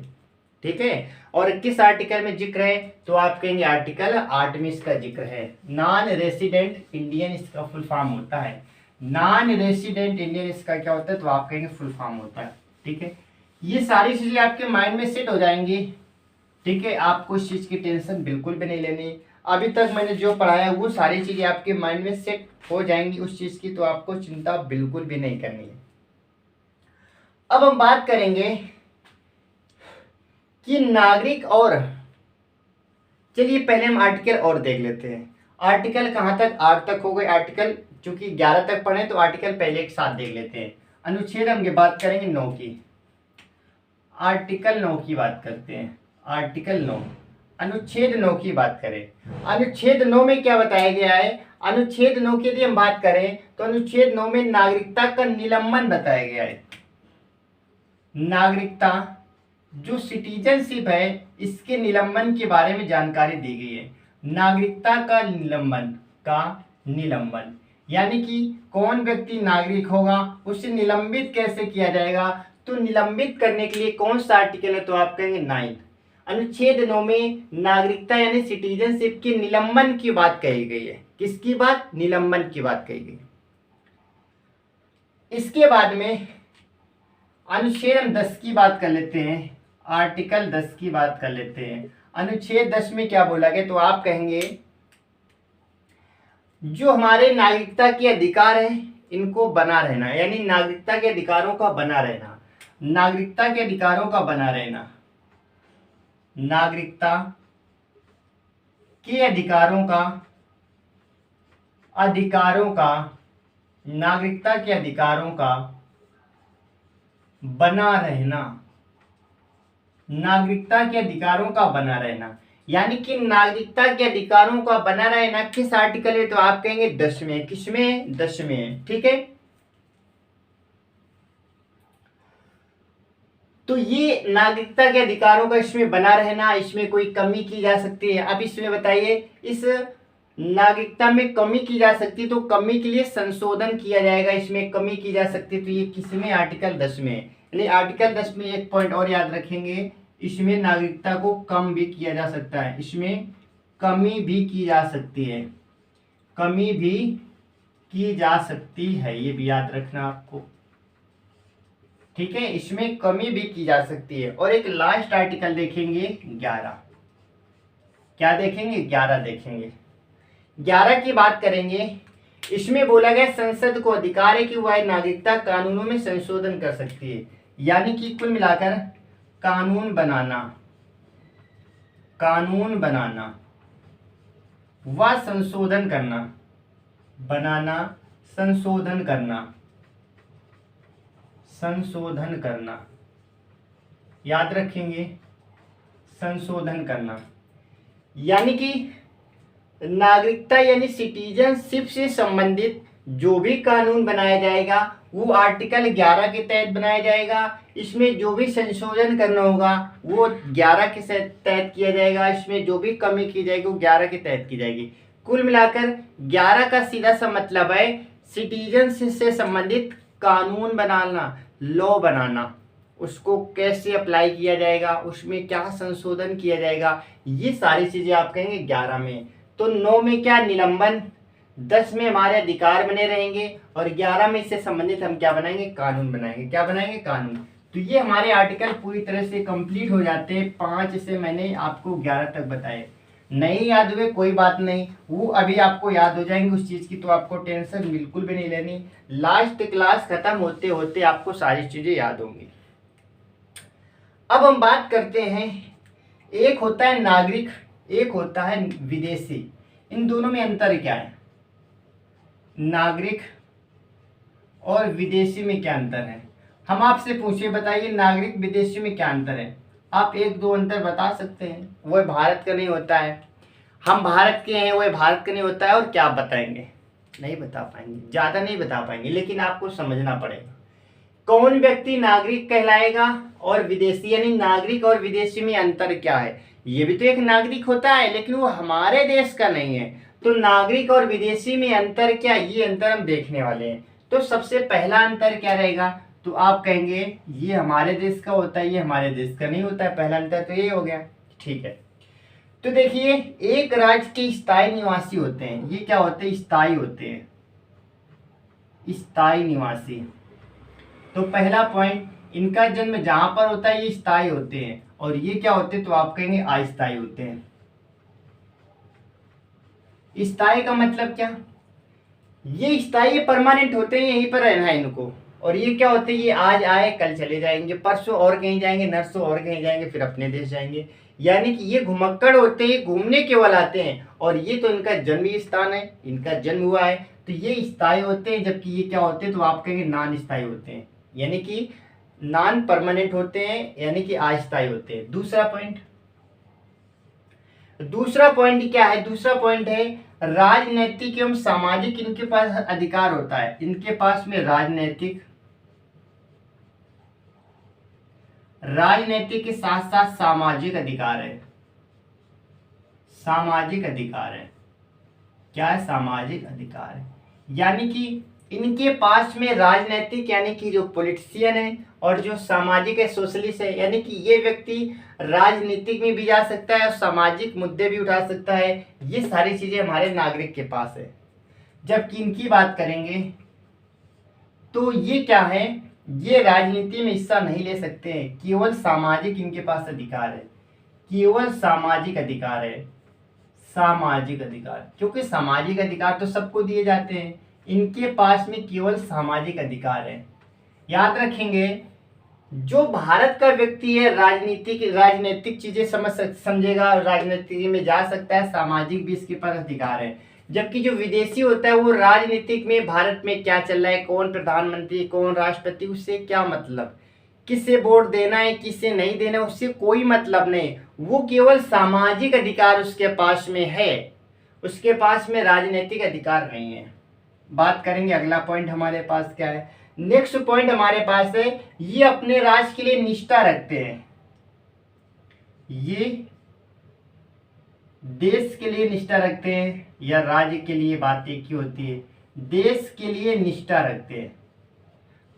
ठीक है, और किस आर्टिकल में जिक्र है, तो आप कहेंगे आर्टिकल 8 में इसका जिक्र है। नॉन रेसिडेंट इंडियन इसका फुल फॉर्म होता है, नॉन रेसिडेंट इंडियन इसका क्या होता है, तो आप कहेंगे फुल फॉर्म होता है। ठीक है, ये सारी चीजें आपके माइंड में सेट हो जाएंगी। ठीक है, आपको इस चीज की टेंशन बिल्कुल भी नहीं लेनी। अभी तक मैंने जो पढ़ाया वो सारी चीजें आपके माइंड में सेट हो जाएंगी उस चीज की, तो आपको चिंता बिल्कुल भी नहीं करनी है। अब हम बात करेंगे कि नागरिक और, चलिए पहले हम आर्टिकल और देख लेते हैं। आर्टिकल कहाँ तक, 8 तक हो गए आर्टिकल, चूंकि 11 तक पढ़े तो आर्टिकल पहले एक साथ देख लेते हैं। अनुच्छेद हम ये बात करेंगे 9 की, आर्टिकल 9 की बात करते हैं। आर्टिकल 9, अनुच्छेद 9 की बात करें। अनुच्छेद 9 में क्या बताया गया है, अनुच्छेद 9 की यदि हम बात करें तो अनुच्छेद 9 में नागरिकता का निलंबन बताया गया है। नागरिकता जो सिटीजनशिप है इसके निलंबन के बारे में जानकारी दी गई है। नागरिकता का निलंबन यानी कि कौन व्यक्ति नागरिक होगा उसे निलंबित कैसे किया जाएगा, तो निलंबित करने के लिए कौन सा आर्टिकल है, तो आप कहेंगे 9। अनुच्छेद 9 में नागरिकता यानी सिटीजनशिप के निलंबन की बात कही गई है। किसकी बात, निलंबन की बात कही गई। इसके बाद में अनुच्छेद हम 10 की बात कर लेते हैं, आर्टिकल 10 की बात कर लेते हैं। अनुच्छेद 10 में क्या बोला गया, तो आप कहेंगे जो हमारे नागरिकता के अधिकार हैं इनको बना रहना, यानी नागरिकता के अधिकारों का बना रहना, नागरिकता के अधिकारों का बना रहना, नागरिकता के अधिकारों का नागरिकता के अधिकारों का बना रहना, नागरिकता के अधिकारों का बना रहना, यानी कि नागरिकता के अधिकारों का बना रहना किस आर्टिकल है, तो आप कहेंगे 10 में। किसमें, 10 में। ठीक है, तो ये नागरिकता के अधिकारों का इसमें बना रहना, इसमें कोई कमी की जा सकती है। अब इसमें बताइए, इस नागरिकता में कमी की जा सकती है तो कमी के लिए संशोधन किया जाएगा, इसमें कमी की जा सकती है, तो ये किसमें, आर्टिकल 10 में। यानी आर्टिकल 10 में एक पॉइंट और याद रखेंगे, इसमें नागरिकता को कम भी किया जा सकता है, इसमें कमी भी की जा सकती है, कमी भी की जा सकती है, ये भी याद रखना आपको। ठीक है, इसमें कमी भी की जा सकती है। और एक लास्ट आर्टिकल देखेंगे 11। क्या देखेंगे, 11 देखेंगे। 11 की बात करेंगे इसमें बोला गया संसद को अधिकार है कि वह नागरिकता कानूनों में संशोधन कर सकती है, यानी कि कुल मिलाकर कानून बनाना व संशोधन करना, याद रखेंगे, संशोधन करना, यानी कि नागरिकता यानी सिटीजनशिप से संबंधित जो भी कानून बनाया जाएगा वो आर्टिकल 11 के तहत बनाया जाएगा। इसमें जो भी संशोधन करना होगा वो 11 के तहत किया जाएगा। इसमें जो भी कमी की जाएगी वो 11 के तहत की जाएगी। कुल मिलाकर 11 का सीधा सा मतलब है सिटीजनशिप से संबंधित कानून बनाना, लॉ बनाना, उसको कैसे अप्लाई किया जाएगा, उसमें क्या संशोधन किया जाएगा, ये सारी चीजें आप कहेंगे 11 में। तो 9 में क्या, निलंबन, 10 में हमारे अधिकार बने रहेंगे और 11 में इससे संबंधित हम क्या बनाएंगे, कानून बनाएंगे। क्या बनाएंगे, कानून। तो ये हमारे आर्टिकल पूरी तरह से कंप्लीट हो जाते हैं। 5 से मैंने आपको 11 तक बताए। नहीं याद हुए कोई बात नहीं, वो अभी आपको याद हो जाएंगे उस चीज की, तो आपको टेंशन बिल्कुल भी नहीं लेनी। लास्ट क्लास खत्म होते होते आपको सारी चीजें याद होंगी। अब हम बात करते हैं, एक होता है नागरिक, एक होता है विदेशी। इन दोनों में अंतर क्या है? नागरिक और विदेशी में क्या अंतर है? हम आपसे पूछिए, बताइए नागरिक विदेशी में क्या अंतर है? आप 1-2 अंतर बता सकते हैं। वह भारत का नहीं होता है, हम भारत के हैं, वह भारत का नहीं होता है, और क्या आप बताएंगे? नहीं बता पाएंगे, ज़्यादा नहीं बता पाएंगे, लेकिन आपको समझना पड़ेगा कौन व्यक्ति नागरिक कहलाएगा और विदेशी, यानी नागरिक और विदेशी में अंतर क्या है। ये भी तो एक नागरिक होता है लेकिन वो हमारे देश का नहीं है। तो नागरिक और विदेशी में अंतर क्या, ये अंतर हम देखने वाले हैं। तो सबसे पहला अंतर क्या रहेगा, तो आप कहेंगे ये हमारे देश का होता है, ये हमारे देश का नहीं होता है। पहला अंतर तो ये हो गया, ठीक है। तो देखिए, एक राज्य के स्थायी निवासी होते हैं, ये क्या होते हैं, स्थायी होते हैं, स्थायी निवासी। तो पहला पॉइंट, इनका जन्म जहां पर होता है ये स्थायी होते हैं, और ये क्या होते हैं, तो आप कहेंगे अस्थायी होते हैं। स्थायी का मतलब क्या, ये स्थायी परमानेंट होते हैं, यहीं पर रहना है इनको। और ये क्या होते हैं, ये आज आए कल चले जाएंगे, परसों और कहीं जाएंगे, नरसों और कहीं जाएंगे, फिर अपने देश जाएंगे। यानी कि ये घुमक्कड़ होते हैं, घूमने केवल आते हैं। और ये तो इनका जन्म स्थान है, इनका जन्म हुआ है, तो ये स्थायी होते हैं। जबकि ये क्या होते हैं, तो आप कहेंगे नॉन स्थायी होते हैं, यानी कि नॉन परमानेंट होते हैं, यानी कि अस्थायी होते हैं। दूसरा पॉइंट क्या है, दूसरा पॉइंट है राजनैतिक एवं सामाजिक इनके पास अधिकार होता है। इनके पास में राजनैतिक के साथ साथ सामाजिक अधिकार है। सामाजिक अधिकार है, क्या है, सामाजिक अधिकार है। यानी कि इनके पास में राजनैतिक यानी कि जो पॉलिटिशियन है, और जो सामाजिक है, सोशलिस्ट है, यानी कि ये व्यक्ति राजनीतिक में भी जा सकता है और सामाजिक मुद्दे भी उठा सकता है। ये सारी चीजें हमारे नागरिक के पास है। जबकि इनकी बात करेंगे तो ये क्या है, ये राजनीति में हिस्सा नहीं ले सकते हैं, केवल सामाजिक इनके पास अधिकार है, केवल सामाजिक अधिकार है। सामाजिक अधिकार, क्योंकि सामाजिक अधिकार तो सबको दिए जाते हैं, इनके पास में केवल सामाजिक अधिकार है। याद रखेंगे, जो भारत का व्यक्ति है राजनीतिक चीजें समझेगा, राजनीति में जा सकता है, सामाजिक भी इसके पास अधिकार है। जबकि जो विदेशी होता है वो राजनीतिक में भारत में क्या चल रहा है, कौन प्रधानमंत्री, कौन राष्ट्रपति, उससे क्या मतलब, किससे वोट देना है, किससे नहीं देना है, उससे कोई मतलब नहीं। वो केवल सामाजिक अधिकार उसके पास में है, उसके पास में राजनीतिक अधिकार नहीं है। बात करेंगे अगला पॉइंट हमारे पास क्या है। नेक्स्ट पॉइंट हमारे पास है, ये अपने राज्य के लिए निष्ठा रखते हैं। ये देश के लिए निष्ठा रखते हैं या राज्य के लिए, बात एक ही होती है, देश के लिए निष्ठा रखते हैं।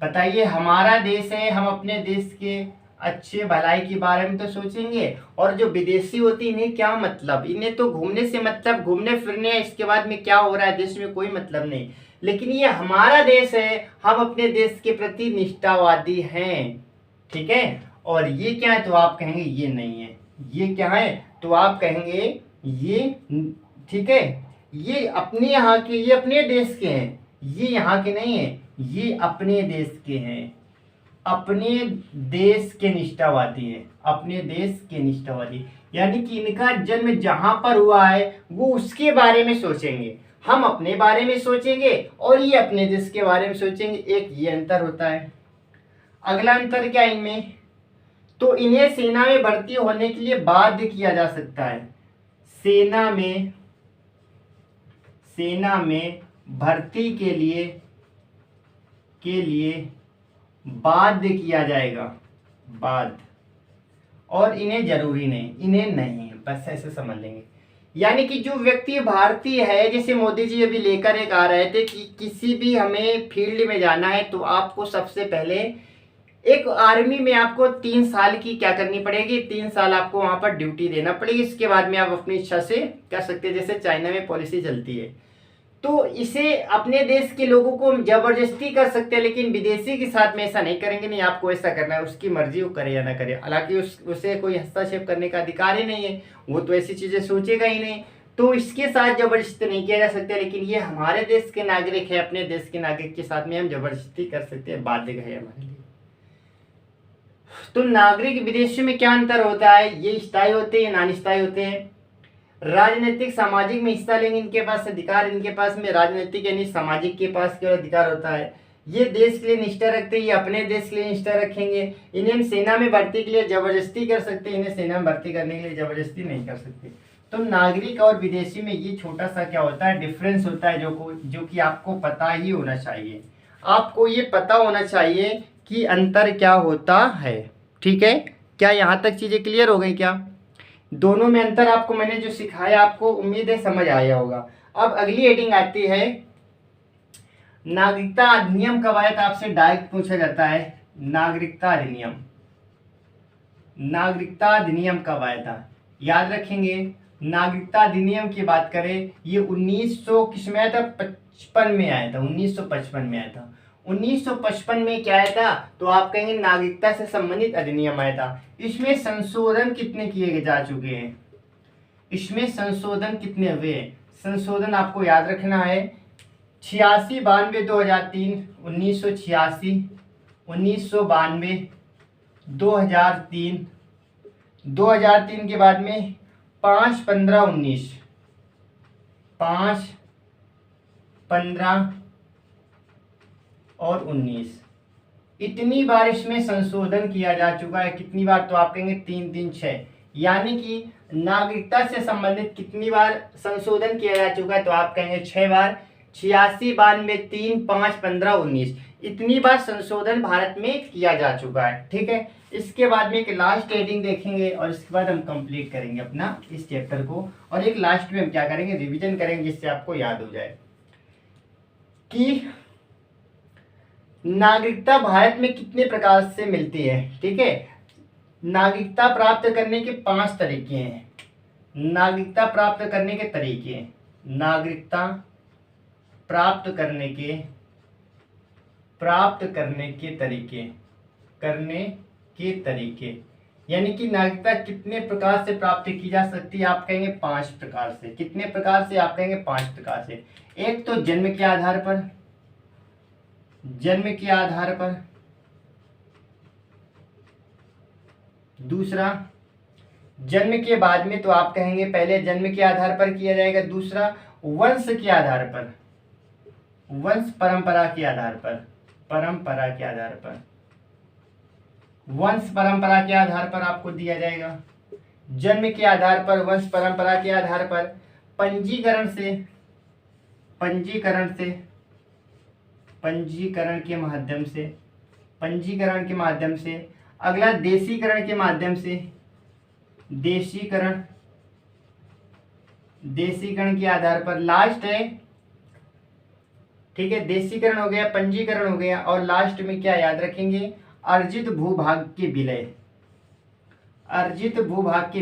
बताइए, हमारा देश है, हम अपने देश के अच्छे भलाई के बारे में तो सोचेंगे। और जो विदेशी होती है, इन्हें क्या मतलब, इन्हें तो घूमने से मतलब, घूमने फिरने, इसके बाद में क्या हो रहा है देश में कोई मतलब नहीं। लेकिन ये हमारा देश है, हम अपने देश के प्रति निष्ठावादी हैं, ठीक है। और ये क्या है, तो आप कहेंगे ये नहीं है। ये क्या है, तो आप कहेंगे ये, ठीक है, ये अपने यहाँ के, ये अपने देश के हैं, ये यहाँ के नहीं है, ये अपने देश के हैं, अपने देश के निष्ठावादी हैं, अपने देश के निष्ठावादी। यानी कि इनका जन्म जहां पर हुआ है वो उसके बारे में सोचेंगे, हम अपने बारे में सोचेंगे और ये अपने देश के बारे में सोचेंगे। एक ये अंतर होता है। अगला अंतर क्या इनमें, तो इन्हें सेना में भर्ती होने के लिए बाध्य किया जा सकता है, सेना में भर्ती के लिए बाध्य किया जाएगा, बाध्य, और इन्हें जरूरी नहीं, इन्हें नहीं, बस ऐसे समझ लेंगे। यानी कि जो व्यक्ति भारतीय है, जैसे मोदी जी अभी लेकर एक आ रहे थे कि किसी भी हमें फील्ड में जाना है तो आपको सबसे पहले एक आर्मी में आपको 3 साल की क्या करनी पड़ेगी, 3 साल आपको वहां पर ड्यूटी देना पड़ेगी। इसके बाद में आप अपनी इच्छा से कर सकते हैं, जैसे चाइना में पॉलिसी चलती है। तो इसे अपने देश के लोगों को जबरदस्ती कर सकते हैं, लेकिन विदेशी के साथ में ऐसा नहीं करेंगे। नहीं, आपको ऐसा करना है, उसकी मर्जी, वो करे या ना करे। हालांकि उसे कोई हस्तक्षेप करने का अधिकार ही नहीं है, वो तो ऐसी चीजें सोचेगा ही नहीं। तो इसके साथ जबरदस्ती नहीं किया जा सकता, लेकिन ये हमारे देश के नागरिक है, अपने देश के नागरिक के साथ में हम जबरदस्ती कर सकते हैं, बाध्य है हमारे लिए। तो नागरिक विदेशी में क्या अंतर होता है, ये स्थायी होते हैं, नॉन स्थायी होते हैं। राजनीतिक सामाजिक में हिस्सा लेंगे, इनके पास अधिकार, इनके पास में राजनीतिक यानी सामाजिक के पास केवल अधिकार होता है। ये देश के लिए निष्ठा रखते हैं, ये अपने देश के लिए निष्ठा रखेंगे। इन्हें हम सेना में भर्ती के लिए जबरदस्ती कर सकते हैं, इन्हें सेना में भर्ती करने के लिए जबरदस्ती नहीं कर सकते। तो नागरिक और विदेशी में ये छोटा सा क्या होता है, डिफरेंस होता है, जो कि आपको पता ही होना चाहिए। आपको ये पता होना चाहिए कि अंतर क्या होता है। ठीक है, क्या यहाँ तक चीजें क्लियर हो गई? क्या दोनों में अंतर आपको मैंने जो सिखाया आपको उम्मीद है समझ आया होगा। अब अगली हेडिंग आती है नागरिकता अधिनियम कब आया था, आपसे डायरेक्ट पूछा जाता है। नागरिकता अधिनियम कब आया था, याद रखेंगे। नागरिकता अधिनियम की बात करें, ये 1900 किस में आया था, 55 में आया था, 1955 में आया था। 1955 में क्या आया था, तो आप कहेंगे नागरिकता से संबंधित अधिनियम आया था। इसमें संशोधन कितने किए जा चुके हैं, इसमें संशोधन कितने हुए, संशोधन आपको याद रखना है 86, 92, 2003, 1986, 1992, 2003, 2003 के बाद में 5, 15, 19, 5, 15 और 19, इतनी बार इसमें संशोधन किया जा चुका है। कितनी बार, तो आप कहेंगे 3, 3, 6। यानी कि नागरिकता से संबंधित कितनी बार संशोधन किया जा चुका है, तो आप कहेंगे 6 बार। 86, 92, 3, 5, 15, 19, इतनी बार संशोधन भारत में किया जा चुका है। ठीक है, इसके बाद में एक लास्ट हेडिंग देखेंगे और इसके बाद हम कंप्लीट करेंगे अपना इस चैप्टर को। और एक लास्ट में हम क्या करेंगे, रिवीजन करेंगे, जिससे आपको याद हो जाए कि नागरिकता भारत में कितने प्रकार से मिलती है। ठीक है, नागरिकता प्राप्त करने के 5 तरीके हैं। नागरिकता प्राप्त करने के तरीके, नागरिकता प्राप्त करने के तरीके, यानी कि नागरिकता कितने प्रकार से प्राप्त की जा सकती है, आप कहेंगे 5 प्रकार से। कितने प्रकार से, आप कहेंगे 5 प्रकार से। एक तो जन्म के आधार पर, दूसरा जन्म के बाद में, तो आप कहेंगे पहले जन्म के आधार पर किया जाएगा। दूसरा वंश के आधार पर, वंश परंपरा के आधार पर, वंश परंपरा के आधार पर आपको दिया जाएगा। जन्म के आधार पर, वंश परंपरा के आधार पर, पंजीकरण के माध्यम से, अगला देशीकरण के माध्यम से, देशीकरण के आधार पर, लास्ट है। ठीक है, देशीकरण हो गया, पंजीकरण हो गया, और लास्ट में क्या याद रखेंगे, अर्जित भूभाग के विलय, अर्जित भूभाग के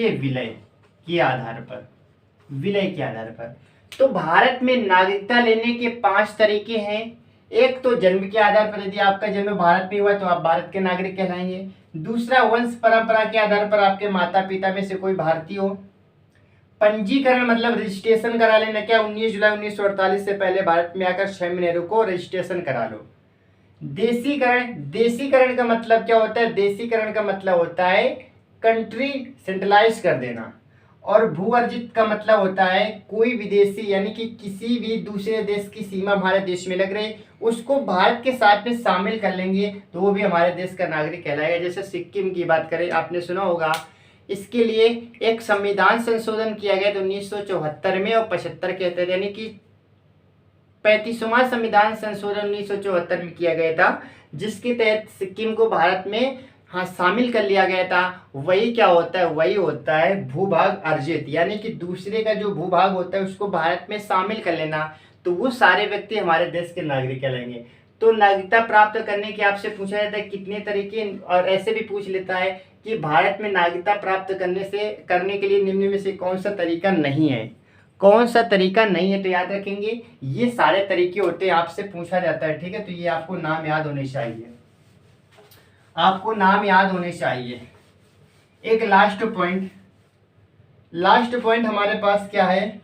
विलय के आधार पर, तो भारत में नागरिकता लेने के 5 तरीके हैं। एक तो जन्म के आधार पर, यदि आपका जन्म भारत में हुआ तो आप भारत के नागरिक कहलाएंगे। दूसरा, वंश परंपरा के आधार पर आपके माता पिता में से कोई भारतीय हो। पंजीकरण मतलब रजिस्ट्रेशन करा लेना, क्या 19 जुलाई 1948 से पहले भारत में आकर 6 महीने रुको, रजिस्ट्रेशन करा लो। देशीकरण, देशीकरण का मतलब क्या होता है? देशीकरण का मतलब होता है कंट्री सेंट्रलाइज कर देना। और भू अर्जित का मतलब होता है कोई विदेशी, यानी कि किसी भी दूसरे देश की सीमा हमारे देश में लग रही, उसको भारत के साथ में शामिल कर लेंगे तो वो भी हमारे देश का नागरिक कहलाएगा। जैसे सिक्किम की बात करें, आपने सुना होगा, इसके लिए एक संविधान संशोधन किया गया था 1974 में और 75 के तहत, यानी कि 35वां संविधान संशोधन 1974 में किया गया था, जिसके तहत सिक्किम को भारत में शामिल कर लिया गया था। वही क्या होता है? वही होता है भूभाग अर्जित, यानी कि दूसरे का जो भूभाग होता है उसको भारत में शामिल कर लेना, तो वो सारे व्यक्ति हमारे देश के नागरिक कहलाएंगे। तो नागरिकता प्राप्त करने के आपसे पूछा जाता है कितने तरीके, और ऐसे भी पूछ लेता है कि भारत में नागरिकता प्राप्त करने के लिए निम्न में से कौन सा तरीका नहीं है, कौन सा तरीका नहीं है। तो याद रखेंगे ये सारे तरीके होते हैं, आपसे पूछा जाता है, ठीक है। तो ये आपको नाम याद होने चाहिए, आपको नाम याद होने चाहिए। एक लास्ट पॉइंट हमारे पास क्या है?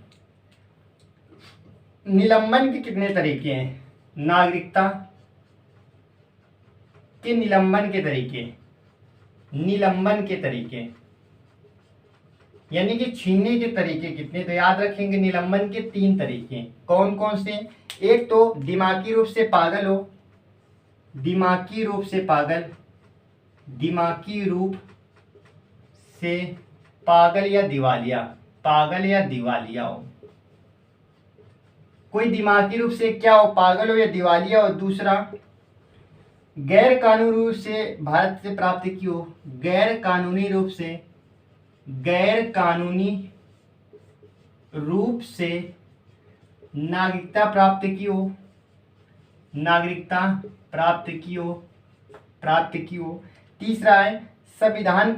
निलंबन के कितने तरीके हैं? नागरिकता के निलंबन के तरीके, यानी कि छीनने के तरीके कितने? तो याद रखेंगे निलंबन के 3 तरीके। कौन कौन से? एक तो दिमागी रूप से पागल हो, दिमागी रूप से पागल या दिवालिया हो। कोई दिमागी रूप से क्या हो? पागल हो या दिवालिया हो। दूसरा, गैर कानूनी रूप से भारत से प्राप्त की हो, गैर कानूनी रूप से नागरिकता प्राप्त की हो। तीसरा है संविधान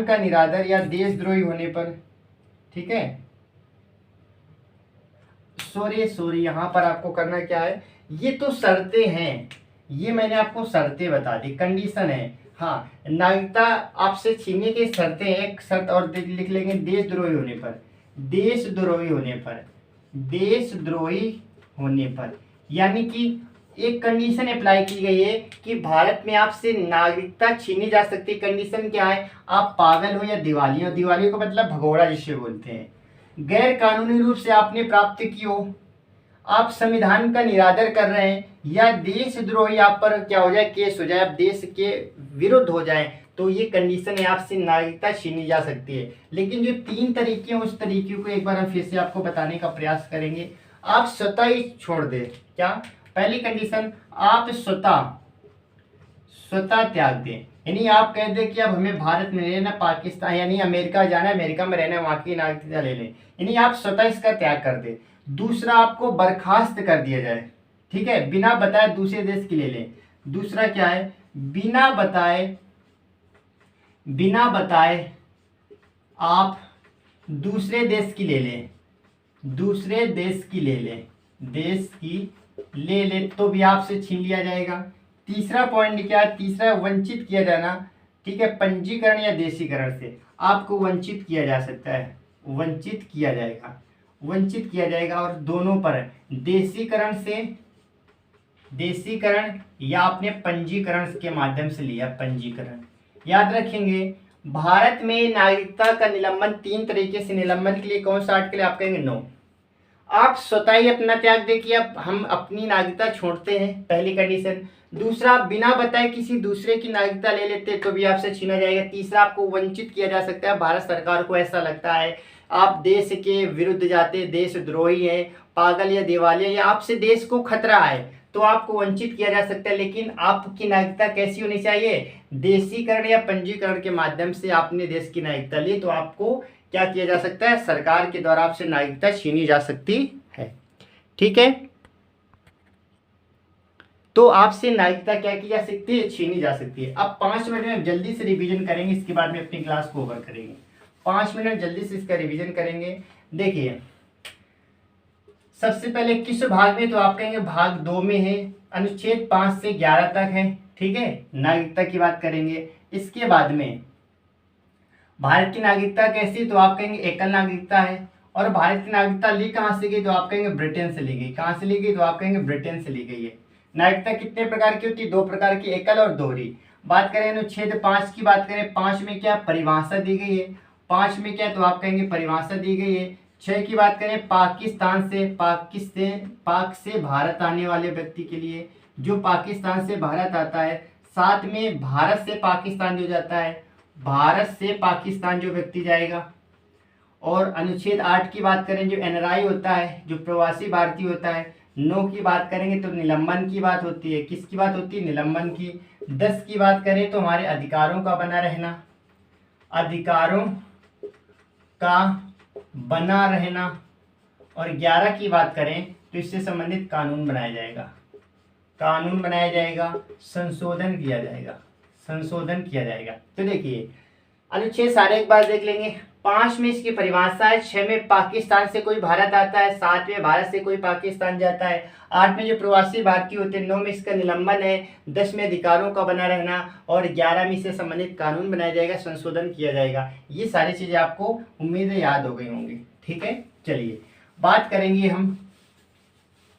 का निरादर या देशद्रोही होने पर, ठीक है। सॉरी यहाँ पर आपको करना क्या है? ये तो शर्तें हैं, ये मैंने आपको शर्तें बता दी, कंडीशन है। हाँ, नागरिकता आपसे छीनने की शर्तें हैं। एक शर्त और लिख लेंगे, देशद्रोही होने पर, यानी कि एक कंडीशन अप्लाई की गई है कि भारत में आपसे नागरिकता छीनी जा सकती है। कंडीशन क्या है? आप पागल हो या दिवालिया को मतलब भगोड़ा जिसे बोलते हैं। गैर कानूनी रूप से आपने प्राप्त की हो, आप संविधान का निरादर कर रहे हैं, या देशद्रोही आप पर क्या हो जाए? केस हो जाए, आप देश के विरुद्ध हो जाए, तो ये कंडीशन है, आपसे नागरिकता छीनी जा सकती है। लेकिन जो 3 तरीके हैं उस तरीके को एक बार हम फिर से आपको बताने का प्रयास करेंगे। आप स्वतः ही छोड़ दे। क्या? पहली कंडीशन, आप स्वतः त्याग दें, यानी आप कह दें कि अब हमें भारत में रहना, पाकिस्तान यानी अमेरिका जाना है, अमेरिका में रहना है, वहाँ की नागरिकता ले लें, यानी आप स्वतः इसका त्याग कर दें। दूसरा, आपको बर्खास्त कर दिया जाए, ठीक है, बिना बताए दूसरे देश की ले लें। दूसरा क्या है? बिना बताए आप दूसरे देश की ले लें, तो भी आपसे छीन लिया जाएगा। तीसरा पॉइंट क्या है? तीसरा, वंचित किया जाना, ठीक है, पंजीकरण या देशीकरण से आपको वंचित किया जा सकता है, वंचित किया जाएगा। और दोनों पर देशीकरण या आपने पंजीकरण के माध्यम से लिया, पंजीकरण। याद रखेंगे भारत में नागरिकता का निलंबन 3 तरीके से। निलंबन के लिए कौन सा आर्टिकल? आप कहेंगे नो, आप स्वतः ही अपना त्याग दे कि अब हम अपनी नागरिकता छोड़ते हैं, पहली कंडीशन। दूसरा, बिना बताए किसी दूसरे की नागरिकता ले लेते तो भी आपसे छीना जाएगा। तीसरा, आपको वंचित किया जा सकता है, भारत सरकार को ऐसा लगता है आप देश के विरुद्ध जाते, देशद्रोही है, पागल या दिवालिया, या आपसे देश को खतरा है, तो आपको वंचित किया जा सकता है। लेकिन आपकी नागरिकता कैसी होनी चाहिए? देशीकरण या पंजीकरण के माध्यम से आपने देश की नागरिकता ली, तो आपको क्या किया जा सकता है? सरकार के द्वारा आपसे नागरिकता छीनी जा सकती है, ठीक है। तो आपसे नागरिकता क्या की जा सकती है, छीनी जा सकती है। अब 5 मिनट में जल्दी से रिवीजन करेंगे, इसके बाद में अपनी क्लास को ओवर करेंगे। 5 मिनट जल्दी से इसका रिवीजन करेंगे। देखिए सबसे पले किस भाग में, तो आप कहेंगे भाग 2 में है, अनुच्छेद 5 से 11 तक है, ठीक है, नागरिकता की बात करेंगे। इसके बाद में भारत की नागरिकता कैसी, तो आप कहेंगे एकल नागरिकता है। और भारत की नागरिकता ली कहाँ से गई, तो आप कहेंगे ब्रिटेन से ली गई। कहाँ से ली गई, तो आप कहेंगे ब्रिटेन से ली गई है। नागरिकता कितने प्रकार की होती है, 2 प्रकार की, एकल और दोहरी। बात करें अनुच्छेद 5 की, बात करें 5 में क्या परिभाषा दी गई है, 5 में क्या, तो आप कहेंगे परिभाषा दी गई है। 6 की बात करें पाकिस्तान से, पाक से भारत आने वाले व्यक्ति के लिए, जो पाकिस्तान से भारत आता है। 7 में भारत से पाकिस्तान जो जाता है, भारत से पाकिस्तान जो व्यक्ति जाएगा। और अनुच्छेद 8 की बात करें, जो एनआरआई होता है, जो प्रवासी भारतीय होता है। 9 की बात करेंगे तो निलंबन की बात होती है, किसकी बात होती है, निलंबन की। 10 की बात करें तो हमारे अधिकारों का बना रहना, अधिकारों का बना रहना। और 11 की बात करें तो इससे संबंधित कानून बनाया जाएगा, कानून बनाया जाएगा, संशोधन किया जाएगा, संशोधन किया जाएगा। तो देखिए अनुच्छेद सारे एक बार देख लेंगे। 5 में इसकी परिभाषा है, 6 में पाकिस्तान से कोई भारत आता है, 7 में भारत से कोई पाकिस्तान जाता है, 8 में जो प्रवासी भारतीय होते हैं, 9 में इसका निलंबन है, 10 में अधिकारों का बना रहना, और 11 में इससे संबंधित कानून बनाया जाएगा, संशोधन किया जाएगा। ये सारी चीजें आपको उम्मीद है याद हो गई होंगी, ठीक है। चलिए बात करेंगे हम